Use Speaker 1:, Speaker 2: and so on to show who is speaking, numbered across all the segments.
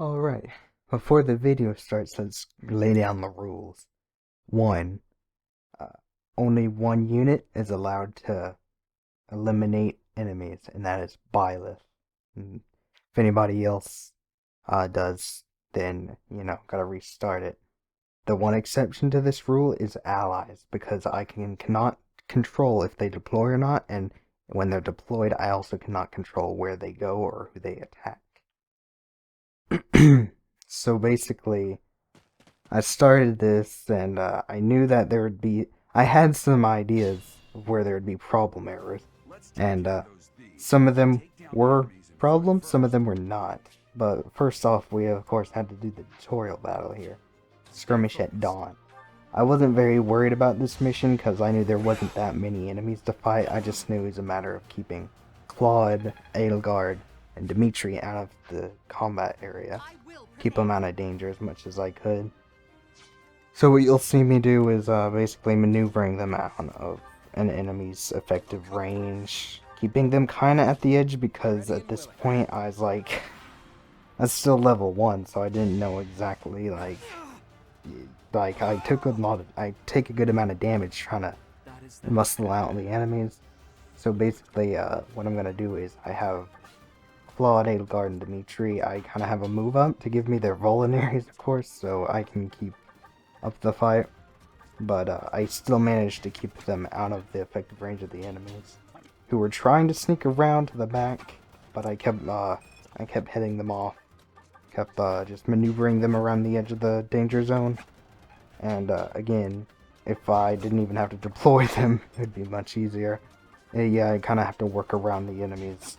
Speaker 1: Alright, before the video starts, let's lay down the rules. 1. Uh, Only one unit is allowed to eliminate enemies, and that is Byleth. And if anybody else does, then, gotta restart it. The one exception to this rule is allies, because I cannot control if they deploy or not, and when they're deployed, I also cannot control where they go or who they attack. So basically, I started this and I knew that there would be. I had some ideas of where there would be problem errors, and some of them were problems, some of them were not. But first off, we of course had to do the tutorial battle here. Skirmish at dawn. I wasn't very worried about this mission because I knew there wasn't that many enemies to fight. I just knew it was a matter of keeping Claude, Edelgard, and Dimitri out of the combat area. Keep them out of danger as much as I could. So what you'll see me do is basically maneuvering them out of an enemy's effective range. Keeping them kind of at the edge because at this point I was like, that's still level 1, so I didn't know exactly like I take a good amount of damage trying to muscle out the enemies. So basically what I'm gonna do is I have Claude, Edelgard, and Dimitri. I kind of have a move up to give me their vulneraries, of course, so I can keep up the fight. But I still managed to keep them out of the effective range of the enemies, who were trying to sneak around to the back. But I kept hitting them off, kept just maneuvering them around the edge of the danger zone. And again, if I didn't even have to deploy them, it'd be much easier. Yeah, I kind of have to work around the enemies,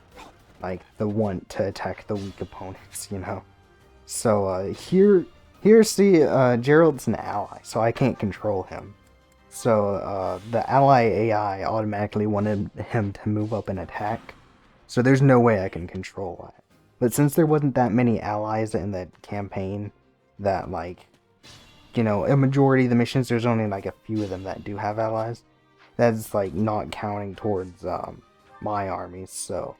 Speaker 1: like the want to attack the weak opponents, So see, Gerald's an ally, so I can't control him. So the ally AI automatically wanted him to move up and attack, so there's no way I can control that. But since there wasn't that many allies in the campaign, that a majority of the missions, there's only like a few of them that do have allies. That's like not counting towards my armies, so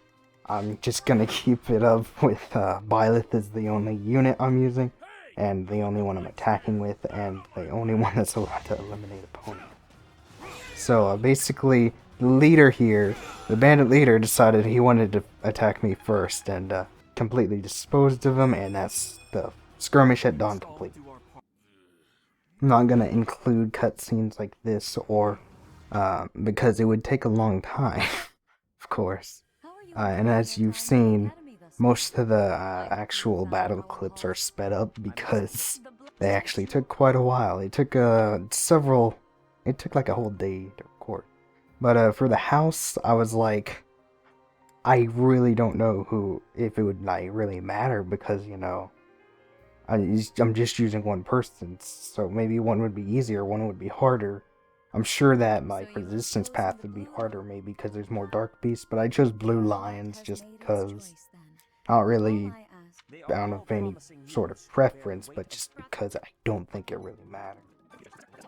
Speaker 1: I'm just gonna keep it up with Byleth as the only unit I'm using, and the only one I'm attacking with, and the only one that's allowed to eliminate opponent. So basically, the leader here, the bandit leader, decided he wanted to attack me first, and completely disposed of him, and that's the skirmish at dawn complete. I'm not gonna include cutscenes like this, or because it would take a long time, of course. And as you've seen, most of the actual battle clips are sped up because they actually took quite a while. It took it took like a whole day to record. But for the house, I was like, I really don't know if it would like really matter because, I'm just using one person, so maybe one would be easier, one would be harder. I'm sure that my resistance path would be harder maybe because there's more dark beasts, but I chose blue lions just because. Not really out of any sort of preference, but just because I don't think it really matters.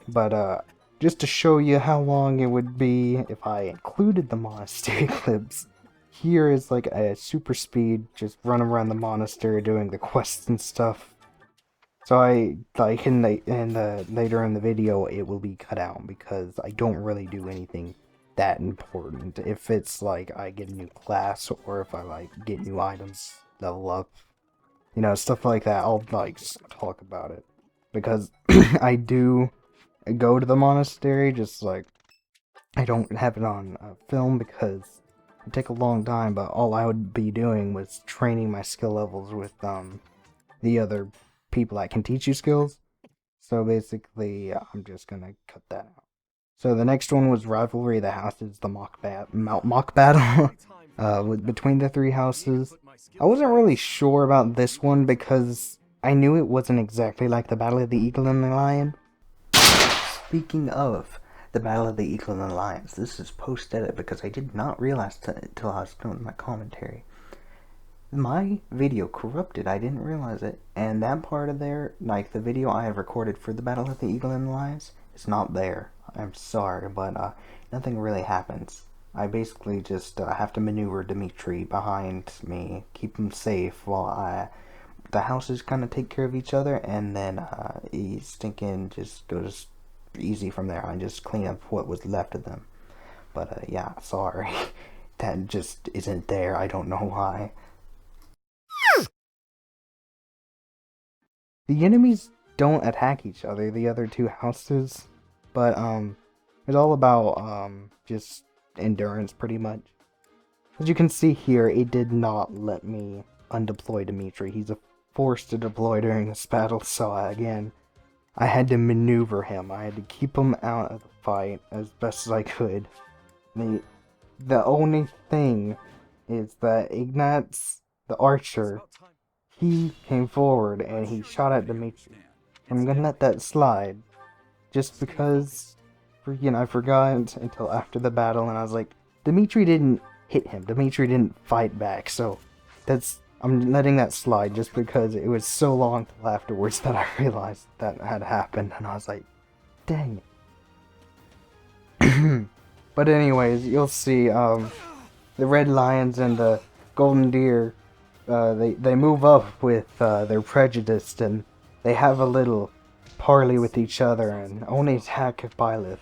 Speaker 1: But just to show you how long it would be if I included the monastery clips, here is like a super speed, just run around the monastery doing the quests and stuff. So later in the video it will be cut out because I don't really do anything that important. If it's like I get a new class or if I like get new items, level up, stuff like that, I'll like talk about it. Because I do go to the monastery, just like I don't have it on film because it take a long time, but all I would be doing was training my skill levels with the other people that can teach you skills. So basically, I'm just gonna cut that out. So the next one was Rivalry, the Houses, the mock battle between the three houses. I wasn't really sure about this one because I knew it wasn't exactly like the Battle of the Eagle and the Lion. Speaking of the Battle of the Eagle and the Lions, this is post-edit because I did not realize until I was doing my commentary. My video corrupted, I didn't realize it, and that part of there, like the video I have recorded for the Battle of the Eagle and the Lions, is not there. I'm sorry, but nothing really happens. I basically just have to maneuver Dimitri behind me, keep him safe while the houses kind of take care of each other, and then he's thinking just goes easy from there. I just clean up what was left of them. But yeah, sorry, that just isn't there. I don't know why. The enemies don't attack each other, the other two houses, but it's all about just endurance pretty much. As you can see here, it did not let me undeploy Dimitri. He's forced to deploy during this battle, so again, I had to maneuver him. I had to keep him out of the fight as best as I could. The only thing is that Ignatz, the archer, he came forward and he shot at Dimitri. I'm gonna let that slide, just because, I forgot until after the battle, and I was like, Dimitri didn't hit him. Dimitri didn't fight back, so I'm letting that slide just because it was so long till afterwards that I realized that had happened, and I was like, dang it. But anyways, you'll see, the Red Lions and the Golden Deer, they move up with their prejudice, and they have a little parley with each other and only attack Byleth,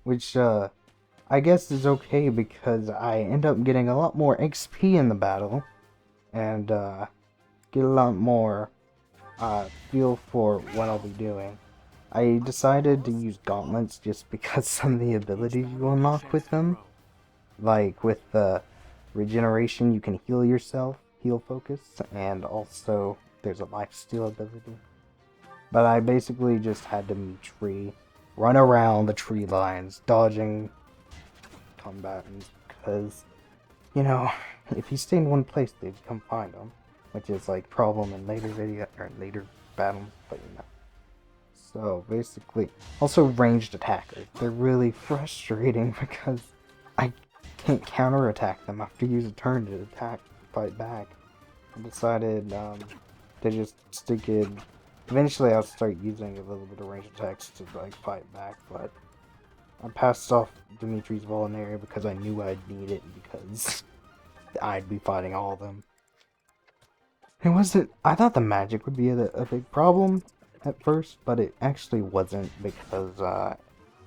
Speaker 1: which I guess is okay because I end up getting a lot more XP in the battle and get a lot more feel for what I'll be doing. I decided to use gauntlets just because some of the abilities you unlock with them, like with the regeneration, you can heal yourself, heal focus, and also there's a lifesteal ability. But I basically just had Dimitri run around the tree lines, dodging combatants, because, if you stay in one place, they'd come find them, which is like problem in later battles, but So basically, also ranged attackers. They're really frustrating because I can't counterattack them. I have to use a turn to fight back. I decided to just stick it. Eventually, I'll start using a little bit of ranged attacks to fight back, but I passed off Dimitri's Vulnerary because I knew I'd need it because I'd be fighting all of them. I thought the magic would be a big problem at first, but it actually wasn't because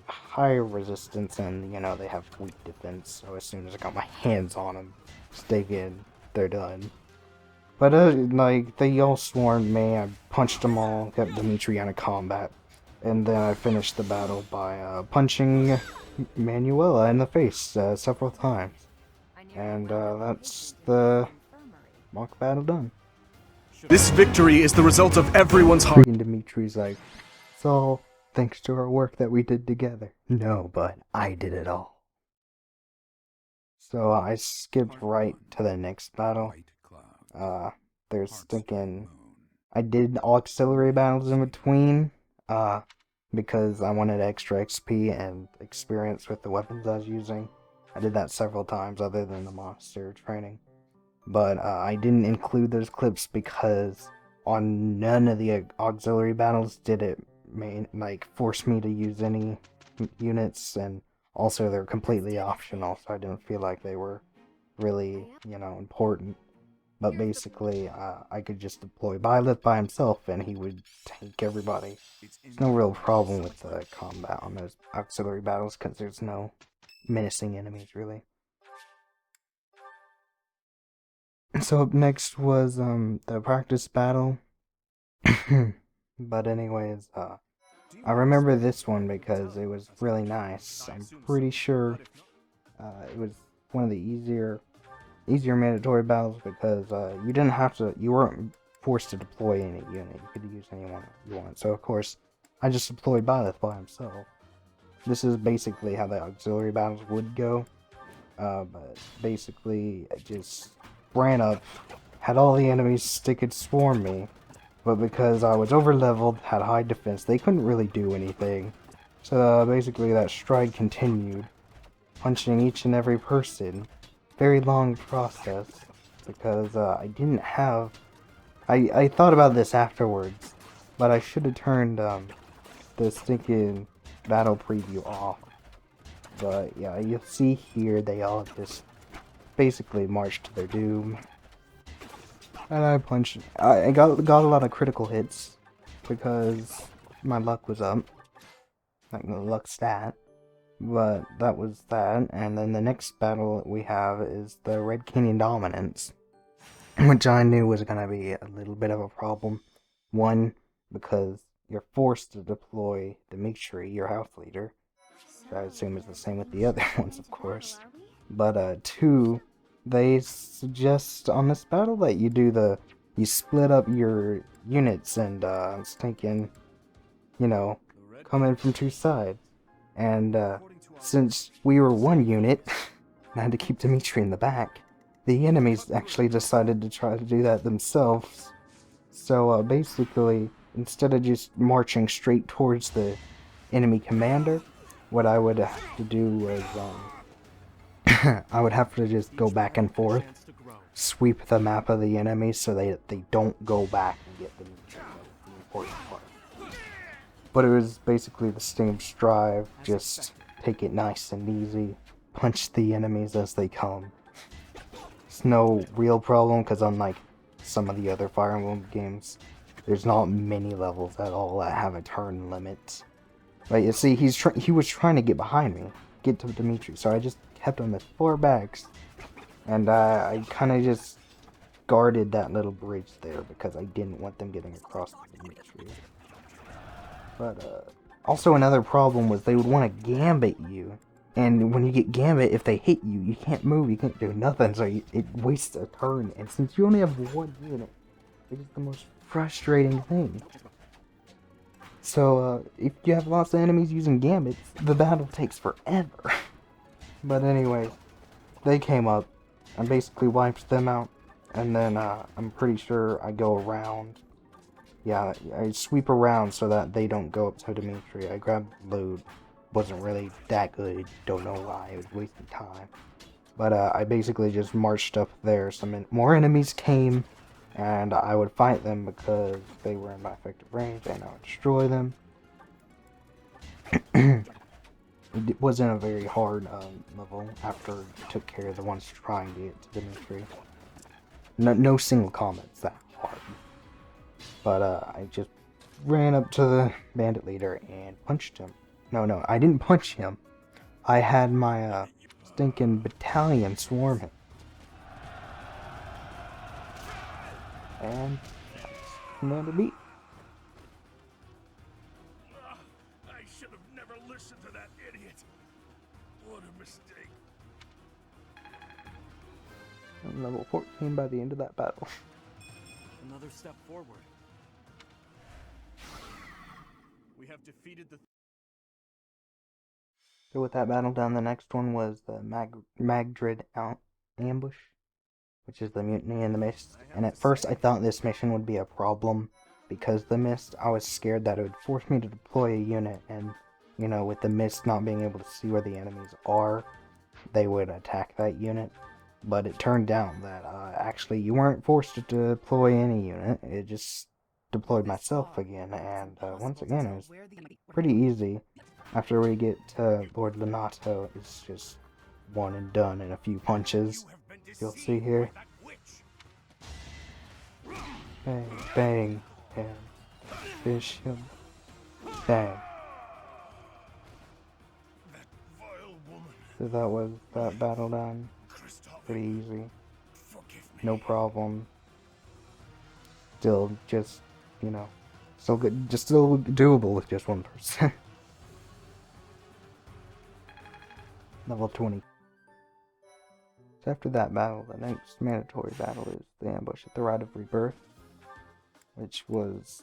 Speaker 1: higher resistance and, they have weak defense, so as soon as I got my hands on them, they're done. But, they all swarmed me, I punched them all, got Dimitri out of combat, and then I finished the battle by punching Manuela in the face several times. And that's the mock battle done.
Speaker 2: This victory is the result of everyone's hard.
Speaker 1: And Dimitri's like, it's all thanks to our work that we did together. No, but I did it all. So I skipped right to the next battle. I did auxiliary battles in between, because I wanted extra XP and experience with the weapons I was using. I did that several times other than the monster training. But I didn't include those clips because on none of the auxiliary battles did it force me to use any units, and also they're completely optional, so I didn't feel like they were really, important. But basically, I could just deploy Byleth by himself and he would take everybody. There's no real problem with combat on those auxiliary battles because there's no menacing enemies, really. So up next was the practice battle. But anyways, I remember this one because it was really nice. I'm pretty sure it was one of the easier mandatory battles because you weren't forced to deploy any unit. You could use anyone you want. So of course, I just deployed Byleth by himself. This is basically how the auxiliary battles would go. But basically, I just ran up, had all the enemies stick and swarm me, but because I was over leveled, had high defense, they couldn't really do anything. So basically that stride continued, punching each and every person. Very long process, because I didn't have... I thought about this afterwards, but I should have turned the stinking battle preview off. But yeah, you'll see here they all just basically march to their doom. And I punched. I got a lot of critical hits because my luck was up, like the luck stat. But that was that. And then the next battle that we have is the Red Canyon Dominance, which I knew was gonna be a little bit of a problem. One, because you're forced to deploy Dimitri, your house leader, which I assume is the same with the other ones, of course. But two, they suggest on this battle that you split up your units and stinking, come in from two sides. And since we were one unit, and I had to keep Dimitri in the back, the enemies actually decided to try to do that themselves. So basically, instead of just marching straight towards the enemy commander, what I would have to do was I would have to just go back and forth, sweep the map of the enemy so they don't go back and get the important part. But it was basically the same strive, just take it nice and easy, punch the enemies as they come. It's no real problem, because unlike some of the other Fire Emblem games, there's not many levels at all that have a turn limit. But you see, he was trying to get behind me, get to Dimitri, so I just kept him as far backs, and I kind of just guarded that little bridge there because I didn't want them getting across to Dimitri. But also another problem was they would want to gambit you, and when you get gambit, if they hit you, you can't move, you can't do nothing, so it wastes a turn. And since you only have one unit, it is the most frustrating thing. So if you have lots of enemies using gambits, the battle takes forever. But anyway, they came up, I basically wiped them out, and then I'm pretty sure I go around. Yeah, I sweep around so that they don't go up to Dimitri. I grabbed loot. Wasn't really that good. Don't know why. It was wasting time. But I basically just marched up there. Some more enemies came, and I would fight them because they were in my effective range, and I would destroy them. It wasn't a very hard level after you took care of the ones trying to get to Dimitri. No single combat's that hard. But I just ran up to the bandit leader and punched him. No, I didn't punch him. I had my stinking battalion swarm him. And that's another beat.
Speaker 2: I should have never listened to that idiot. What a mistake.
Speaker 1: I'm level 14 by the end of that battle.
Speaker 2: Another step forward. We have defeated the...
Speaker 1: So with that battle done, the next one was the Magdred Ambush, which is the Mutiny in the Mist. And at first I thought this mission would be a problem because the mist. I was scared that it would force me to deploy a unit, and with the mist not being able to see where the enemies are, they would attack that unit. But it turned out that actually you weren't forced to deploy any unit. It just deployed myself again, and once again it was pretty easy. After we get to Lord Lenato, it's just one and done in a few punches. You'll see here. Bang, bang, and fish him. Bang. So that was that battle done. Pretty easy. No problem. Still just, still good, just still doable with just one person. Level 20. So after that battle, the next mandatory battle is the ambush at the Rite of Rebirth, which was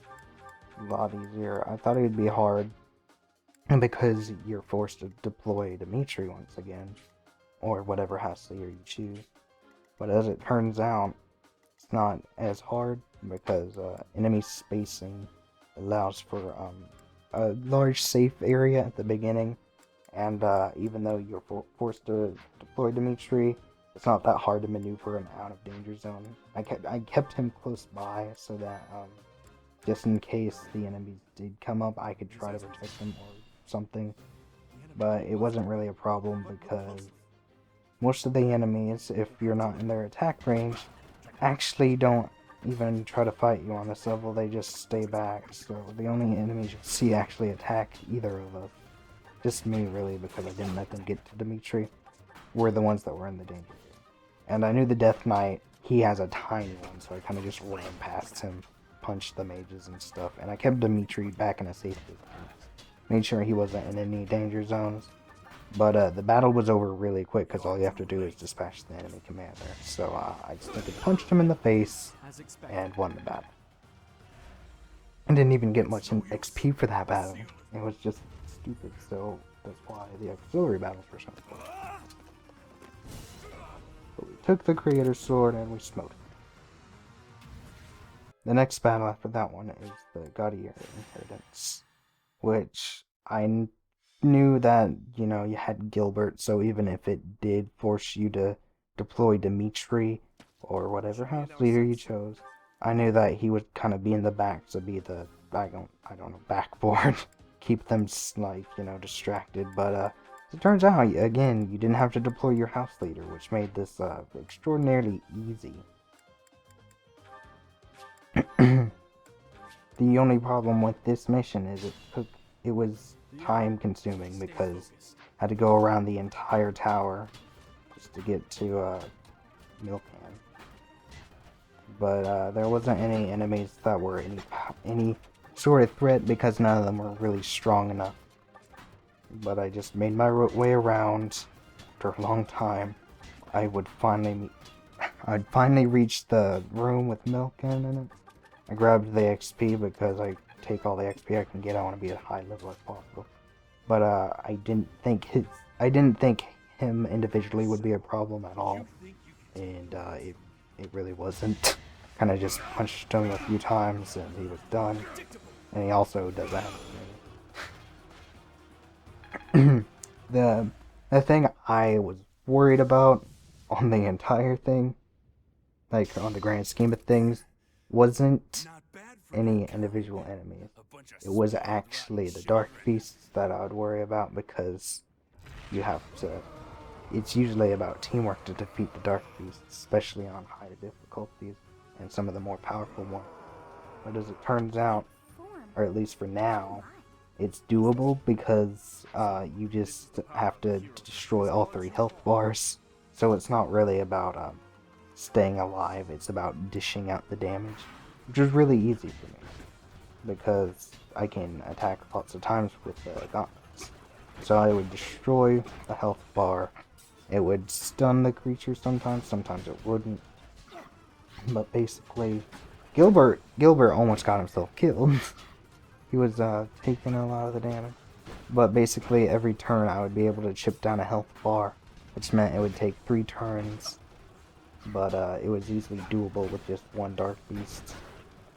Speaker 1: a lot easier. I thought it would be hard, and because you're forced to deploy Dimitri once again, or whatever house leader you choose. But as it turns out, it's not as hard because enemy spacing allows for a large safe area at the beginning, and even though you're forced to deploy Dimitri, it's not that hard to maneuver him out of danger zone. I kept him close by so that just in case the enemies did come up, I could try to protect them or something. But it wasn't really a problem because most of the enemies, if you're not in their attack range, actually don't even try to fight you on this level, they just stay back. So the only enemies you'll see actually attack either of us, just me really, because I didn't let them get to Dimitri, were the ones that were in the danger zone. And I knew the Death Knight, he has a tiny one, so I kind of just ran past him, punched the mages and stuff, and I kept Dimitri back in a safe distance. Made sure he wasn't in any danger zones. But the battle was over really quick because all you have to do is dispatch the enemy commander. So I just punched him in the face and won the battle. I didn't even get much XP for that battle. It was just stupid, so that's why the auxiliary battles were so important. But we took the Creator's Sword and we smote it. The next battle after that one is the Gaudier Inheritance, which I knew that, you know, you had Gilbert, so even if it did force you to deploy Dimitri or whatever house leader you chose, I knew that he would kind of be in the back to be the, I don't know, backboard, keep them, like, you know, distracted. But as it turns out, again, you didn't have to deploy your house leader, which made this extraordinarily easy. The only problem with this mission is it was time consuming because I had to go around the entire tower just to get to Milkan. But there wasn't any enemies that were any sort of threat because none of them were really strong enough. But I just made my way around. After a long time, I'd finally reach the room with Milkan in it. I grabbed the XP because I take all the XP I can get. I want to be as high level as possible. But I didn't think him individually would be a problem at all, and it really wasn't. Kind of just punched him a few times and he was done. And he also does that. The thing I was worried about on the entire thing, like on the grand scheme of things, wasn't any individual enemies. It was actually the Dark Beasts that I would worry about, because you have to... It's usually about teamwork to defeat the Dark Beasts, especially on higher difficulties and some of the more powerful ones. But as it turns out, or at least for now, it's doable because you just have to destroy all 3 health bars. So it's not really about staying alive, it's about dishing out the damage, which is really easy for me because I can attack lots of times with the gauntlets. So I would destroy a health bar. It would stun the creature sometimes it wouldn't. But basically, Gilbert almost got himself killed. He was taking a lot of the damage. But basically, every turn I would be able to chip down a health bar, which meant it would take 3 turns. But it was easily doable with just 1 Dark Beast.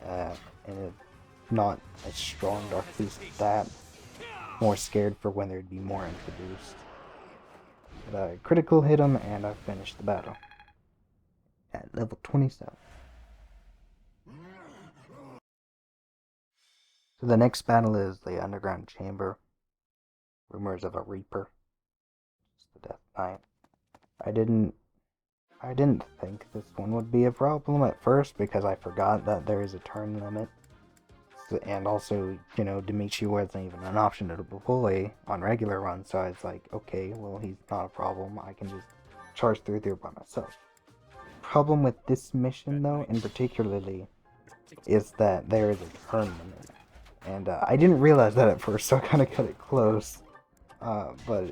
Speaker 1: And not a strong Dark Beast at that. More scared for when there'd be more introduced. But I critical hit him and I finished the battle. At level 27. So the next battle is the Underground Chamber. Rumors of a Reaper. It's the Death Knight. I didn't think this one would be a problem at first because I forgot that there is a turn limit. And also, you know, Dimitri wasn't even an option to deploy on regular runs, so I was like, okay, well, he's not a problem. I can just charge through there by myself. Problem with this mission, though, in particularly, is that there is a turn limit. And I didn't realize that at first, so I kind of cut it close. But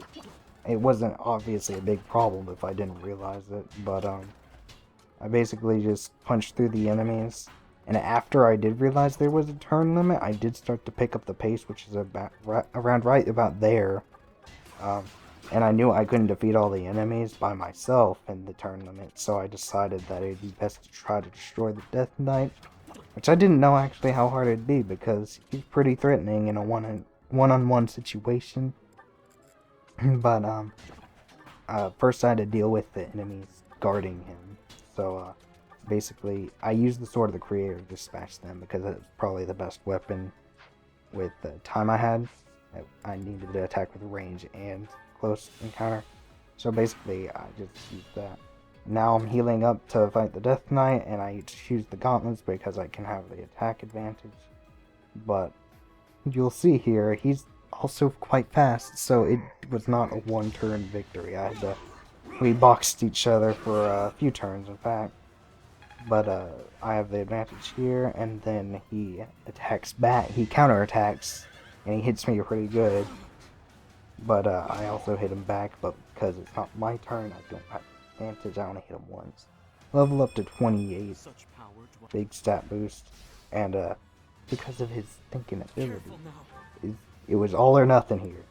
Speaker 1: it wasn't obviously a big problem if I didn't realize it. But I basically just punched through the enemies. And after I did realize there was a turn limit, I did start to pick up the pace, which is around right about there. And I knew I couldn't defeat all the enemies by myself in the turn limit, so I decided that it'd be best to try to destroy the Death Knight, which I didn't know actually how hard it'd be, because he's pretty threatening in a one-on-one situation. But first I had to deal with the enemies guarding him, so basically I used the Sword of the Creator to dispatch them, because it's probably the best weapon with the time I had. I needed to attack with range and close encounter, so basically I just used that. Now I'm healing up to fight the Death Knight, and I choose the gauntlets because I can have the attack advantage. But you'll see here, he's also quite fast, so it was not a one-turn victory. We boxed each other for a few turns, in fact. But I have the advantage here, and then he attacks back. He counterattacks, and he hits me pretty good. But I also hit him back, but because it's not my turn, I don't have advantage. I only hit him once. Level up to 28, big stat boost, and because of his thinking ability, it was all or nothing here.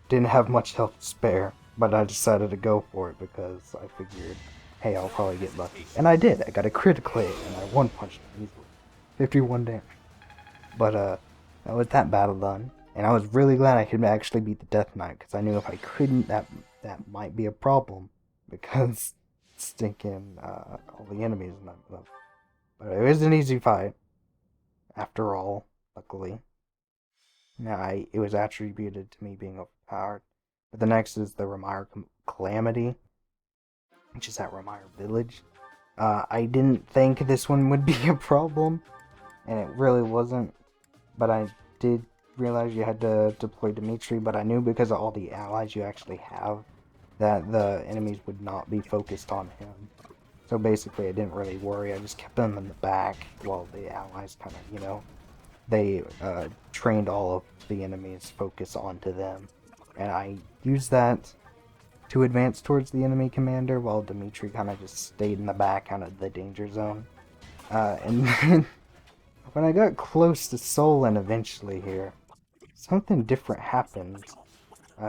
Speaker 1: Didn't have much health to spare, but I decided to go for it because I figured, hey, I'll probably get lucky. And I did. I got a critical hit, and I one-punched him easily. 51 damage. But that was that battle done. And I was really glad I could actually beat the Death Knight, because I knew if I couldn't, that might be a problem, because stinking all the enemies and that. But it was an easy fight, after all, luckily. Now, it was attributed to me being overpowered. But the next is the Remire Calamity, which is at Remire Village. I didn't think this one would be a problem, and it really wasn't. But I did realize you had to deploy Dimitri, but I knew because of all the allies you actually have that the enemies would not be focused on him. So basically I didn't really worry, I just kept them in the back while the allies kind of, they trained all of the enemies focus onto them. And I used that to advance towards the enemy commander while Dimitri kind of just stayed in the back out of the danger zone. And then when I got close to Solon eventually here, something different happened.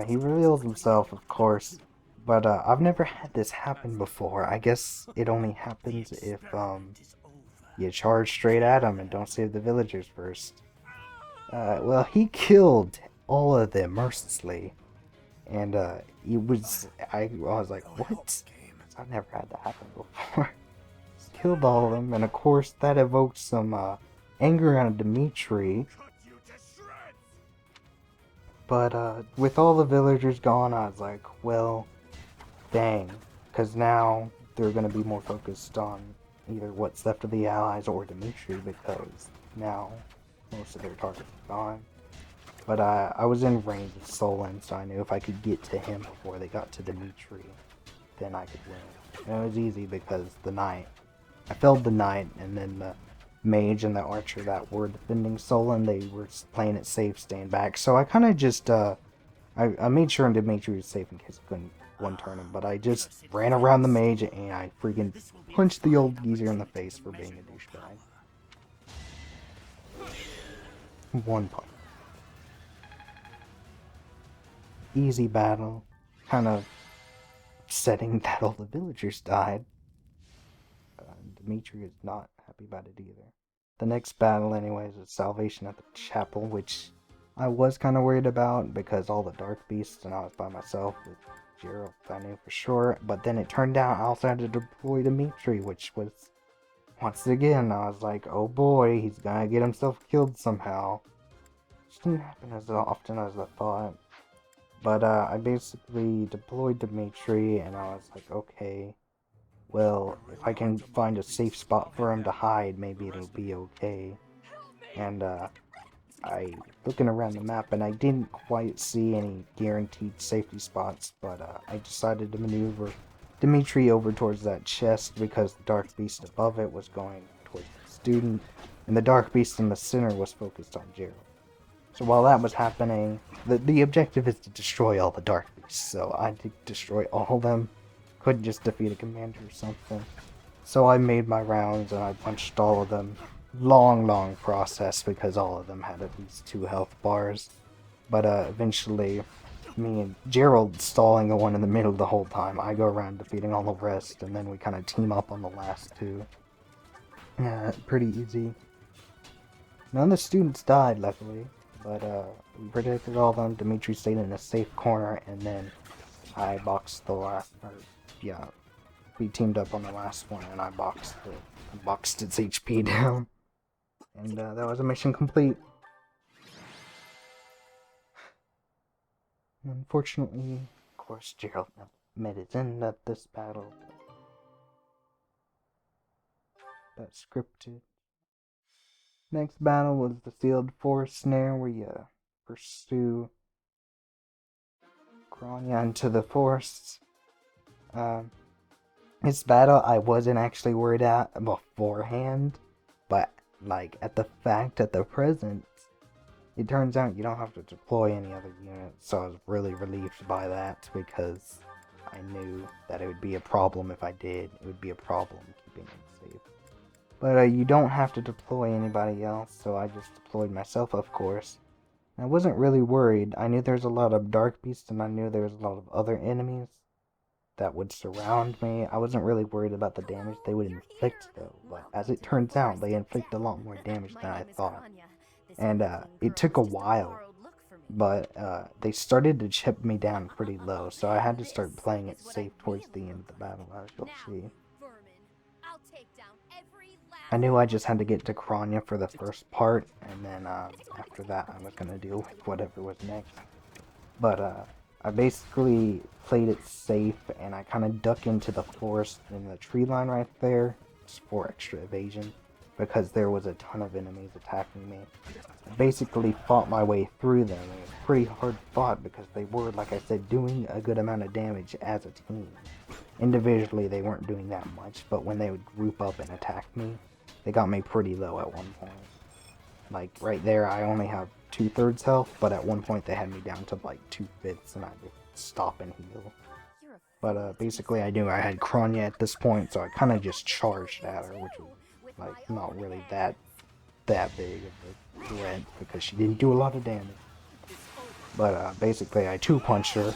Speaker 1: He reveals himself, of course, but I've never had this happen before. I guess it only happens if you charge straight at him and don't save the villagers first. Well, he killed all of them mercilessly, and I was like, what? I've never had that happen before. Killed all of them, and of course that evoked some anger on Dimitri. But with all the villagers gone, I was like, well, dang, because now they're going to be more focused on either what's left of the allies or Dimitri, because now most of their targets are gone. But I was in range of Solon, so I knew if I could get to him before they got to Dimitri, then I could win. And it was easy because I felled the knight, and then the mage and the archer that were defending Solon, they were playing it safe, staying back. So I kind of just, I made sure Dimitri was safe in case I couldn't one-turn him, but I just ran around the mage and I freaking punched the old geezer in the face for being a douchebag. One punch. Easy battle. Kind of upsetting that all the villagers died. Dimitri is not happy about it either. The next battle, anyways, is Salvation at the Chapel, which I was kind of worried about because all the Dark Beasts, and I was by myself with Gerald, I knew for sure. But then it turned out I also had to deploy Dimitri, which was, once again, I was like, oh boy, he's gonna get himself killed somehow. Which didn't happen as often as I thought. But I basically deployed Dimitri, and I was like, okay, well, if I can find a safe spot for him to hide, maybe it'll be okay. And I looking around the map, and I didn't quite see any guaranteed safety spots, but I decided to maneuver Dimitri over towards that chest because the Dark Beast above it was going towards the student, and the Dark Beast in the center was focused on Gerald. So while that was happening, the objective is to destroy all the Dark Beasts, so I had to destroy all of them. Couldn't just defeat a commander or something. So I made my rounds and I punched all of them. Long process because all of them had at least 2 health bars. But eventually, me and Gerald stalling the one in the middle the whole time. I go around defeating all the rest, and then we kind of team up on the last 2. Pretty easy. None of the students died, luckily. But we protected all of them. Dimitri stayed in a safe corner, and then I boxed the last part. Yeah, we teamed up on the last one, and I boxed its HP down, and that was a mission complete. Unfortunately, of course, Gerald met his end at this battle. That's scripted. Next battle was the Sealed Forest Snare, where you pursue Grania into the forests. This battle I wasn't actually worried at beforehand, but like at the present, it turns out you don't have to deploy any other units, so I was really relieved by that because I knew that it would be a problem if I did. It would be a problem keeping it safe. But you don't have to deploy anybody else, so I just deployed myself, of course. And I wasn't really worried. I knew there was a lot of dark beasts, and I knew there was a lot of other enemies that would surround me. I wasn't really worried about the damage they would inflict, though. But as it turns out, they inflict a lot more damage than I thought. And it took a while, but they started to chip me down pretty low, so I had to start playing it safe towards the end of the battle, as you'll see. I knew I just had to get to Grania for the first part, and then after that I was going to deal with whatever was next. But I basically played it safe, and I kind of duck into the forest in the tree line right there, just for extra evasion, because there was a ton of enemies attacking me. I basically fought my way through them, and it was pretty hard fought because they were, like I said, doing a good amount of damage as a team. Individually, they weren't doing that much, but when they would group up and attack me, they got me pretty low at one point. Like, right there, I only have 2/3 health, but at one point they had me down to like 2/5, and I would stop and heal. But basically I knew I had Grania at this point, so I kind of just charged at her, which was like not really that big of a threat because she didn't do a lot of damage. But basically I two-punched her,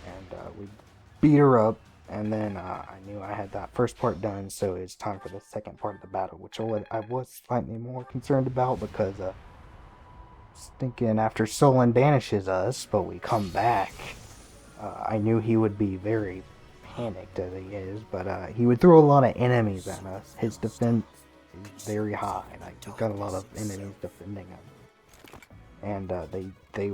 Speaker 1: and we beat her up, and then I knew I had that first part done, so it's time for the second part of the battle, which I was slightly more concerned about because thinking after Solon banishes us, but we come back, I knew he would be very panicked as he is, but he would throw a lot of enemies at us. His defense is very high, like he's got a lot of enemies defending him, and they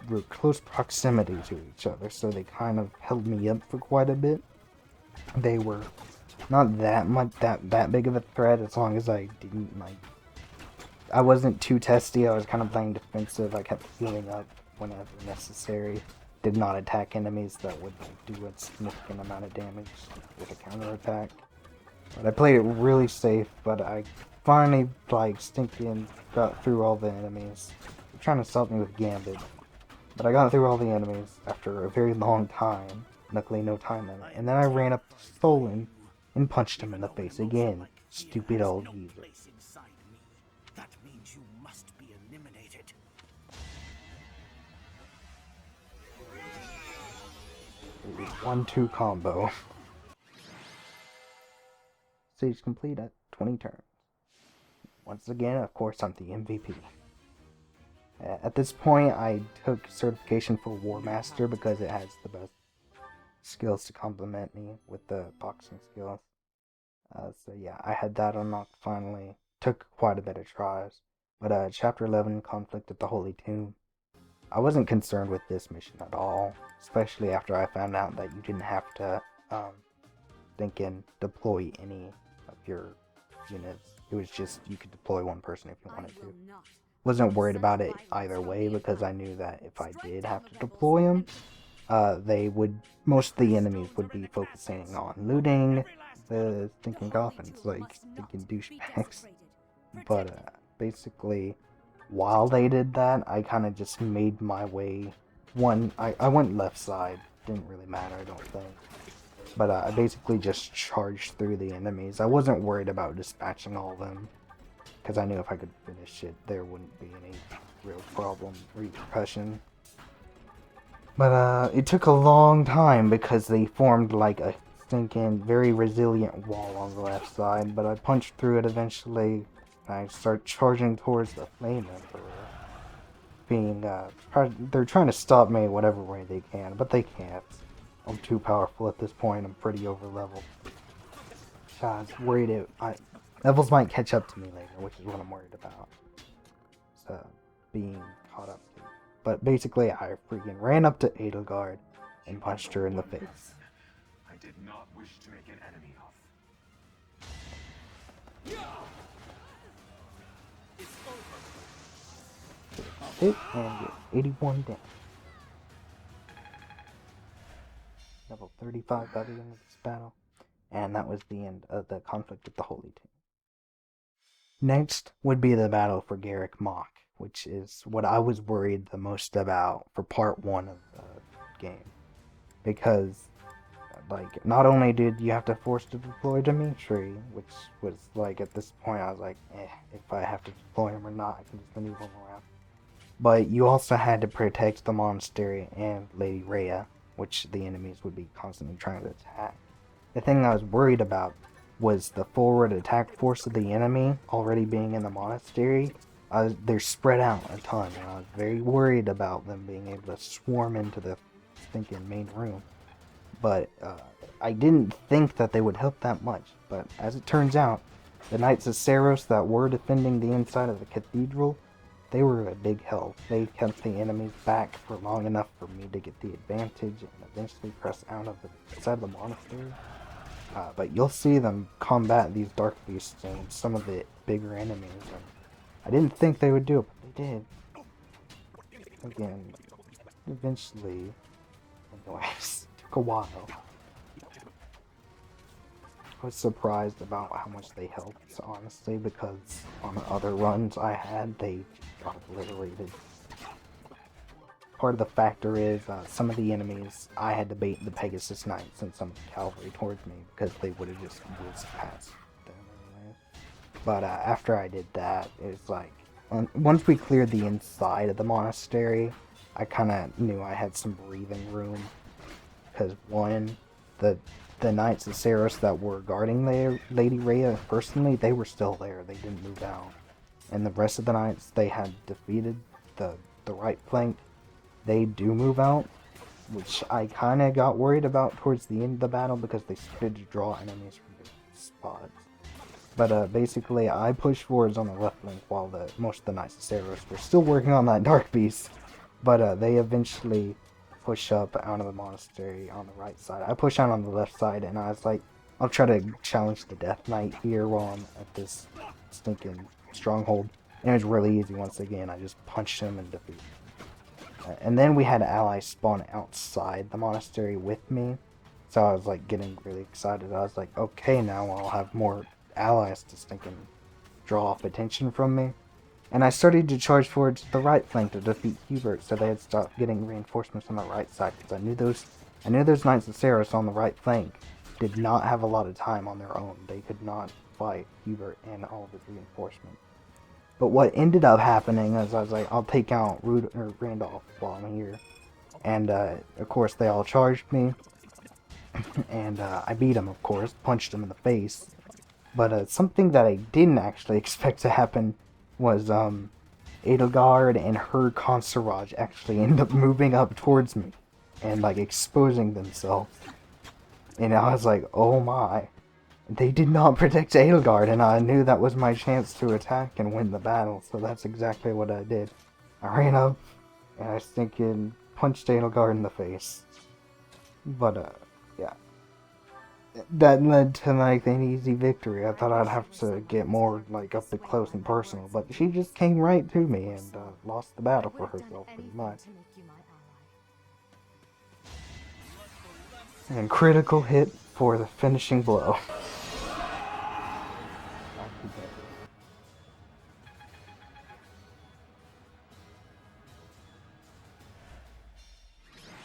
Speaker 1: were close proximity to each other, so they kind of held me up for quite a bit. They were not that much that big of a threat as long as I didn't like. I wasn't too testy. I was kind of playing defensive. I kept healing up whenever necessary. Did not attack enemies that would like, do a significant amount of damage with a counterattack. But I played it really safe. But I finally like stinking got through all the enemies. They're trying to stop me with Gambit, but I got through all the enemies after a very long time. Luckily, no time limit. And then I ran up to Solon and punched him in the face again. Stupid old user.
Speaker 2: That means you must be eliminated.
Speaker 1: 1-2 combo. Stage complete at 20 turns. Once again, of course, I'm the MVP. At this point, I took certification for War Master because it has the best skills to complement me with the boxing skills. So yeah, I had that unlocked finally. Took quite a bit of tries. But Chapter 11, Conflict at the Holy Tomb. I wasn't concerned with this mission at all, especially after I found out that you didn't have to deploy any of your units. It was just you could deploy one person if you wanted to. Wasn't worried about it either way because I knew that if I did have to deploy them, most of the enemies would be focusing on looting the stinking coffins, like stinking douchebags. But basically, while they did that, I kind of just made my way. I went left side, didn't really matter, I don't think. But I basically just charged through the enemies. I wasn't worried about dispatching all of them, because I knew if I could finish it, there wouldn't be any real repercussion. But it took a long time because they formed like a stinking, very resilient wall on the left side, but I punched through it eventually. I start charging towards the Flame Emperor. They're trying to stop me whatever way they can, but they can't. I'm too powerful at this point. I'm pretty over leveled. I was worried levels might catch up to me later, which is what I'm worried about. So, being caught up to. But basically, I freaking ran up to Edelgard and punched her in the face.
Speaker 2: I did not wish to make an enemy of.
Speaker 1: Hit and get 81 damage. Level 35 by the end of this battle. And that was the end of the conflict with the Holy Team. Next would be the battle for Garrick Mach, which is what I was worried the most about for part 1 of the game. Because, like, not only did you have to force to deploy Dimitri, which was, like, at this point I was like, if I have to deploy him or not, I can just maneuver him around. But you also had to protect the monastery and Lady Rhea, which the enemies would be constantly trying to attack. The thing I was worried about was the forward attack force of the enemy already being in the monastery. They're spread out a ton, and I was very worried about them being able to swarm into the stinking main room. But I didn't think that they would help that much. But as it turns out, the Knights of Saros that were defending the inside of the cathedral, they were a big help. They kept the enemies back for long enough for me to get the advantage and eventually press out of the side of the monastery. But you'll see them combat these dark beasts and some of the bigger enemies. And I didn't think they would do it, but they did. Again, eventually, anyways, took a while. I was surprised about how much they helped, honestly, because on the other runs I had, they got obliterated. Part of the factor is some of the enemies, I had to bait the Pegasus Knights and some of the cavalry towards me because they would have just whizzed past them anyway. But after I did that, it was like, once we cleared the inside of the monastery, I kind of knew I had some breathing room. Because one, the Knights of Saros that were guarding Lady Rhea personally, they were still there. They didn't move out. And the rest of the Knights, they had defeated the right flank. They do move out, which I kind of got worried about towards the end of the battle because they started to draw enemies from different spots. But basically, I pushed forwards on the left flank while most of the Knights of Saros were still working on that Dark Beast. But they eventually push up out of the monastery on the right side. I push out on the left side, and I was like, I'll try to challenge the Death Knight here while I'm at this stinking stronghold. And it was really easy once again. I just punched him and defeated him. And then we had allies spawn outside the monastery with me. So I was like getting really excited. I was like, okay, now I'll have more allies to stinking draw off attention from me. And I started to charge forward to the right flank to defeat Hubert, so they had stopped getting reinforcements on the right side. Because I knew those Knights of Saros on the right flank did not have a lot of time on their own. They could not fight Hubert and all of his reinforcements. But what ended up happening is I was like, I'll take out Randolph while I'm here. And of course they all charged me. And I beat him, of course, punched him in the face. But something that I didn't actually expect to happen was Edelgard and her Consorage actually end up moving up towards me and like exposing themselves. And I was like, oh my. They did not protect Edelgard, and I knew that was my chance to attack and win the battle, so that's exactly what I did. I ran up, and I stinking punched Edelgard in the face. But, yeah. That led to, like, an easy victory. I thought I'd have to get more, like, up close and personal, but she just came right to me and lost the battle for herself, pretty much. And critical hit for the finishing blow.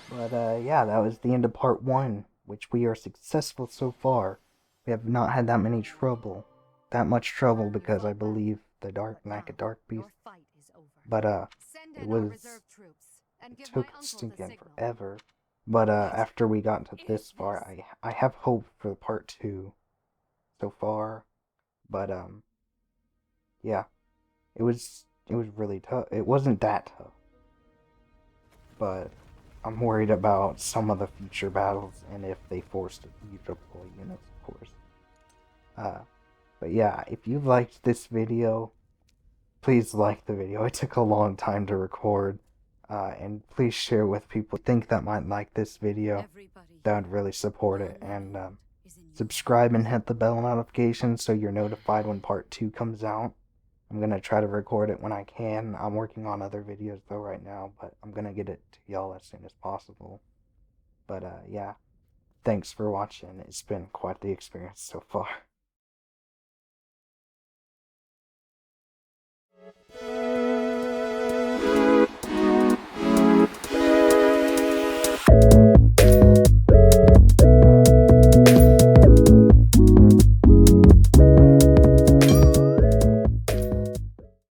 Speaker 1: But yeah, that was the end of part 1, which we are successful so far. We have not had that much trouble because I believe the lack of Dark Beast. But it took stinking forever. But after we got to this far, I have hope for part 2 so far. But yeah, it was really tough. It wasn't that tough, but I'm worried about some of the future battles and if they force you to deploy units, of course. But yeah, if you liked this video, please like the video. It took a long time to record. And please share with people who think that might like this video. That would really support it. And subscribe and hit the bell notification so you're notified when part 2 comes out. I'm gonna try to record it when I can. I'm working on other videos though right now, but I'm gonna get it to y'all as soon as possible. But yeah, thanks for watching. It's been quite the experience so far.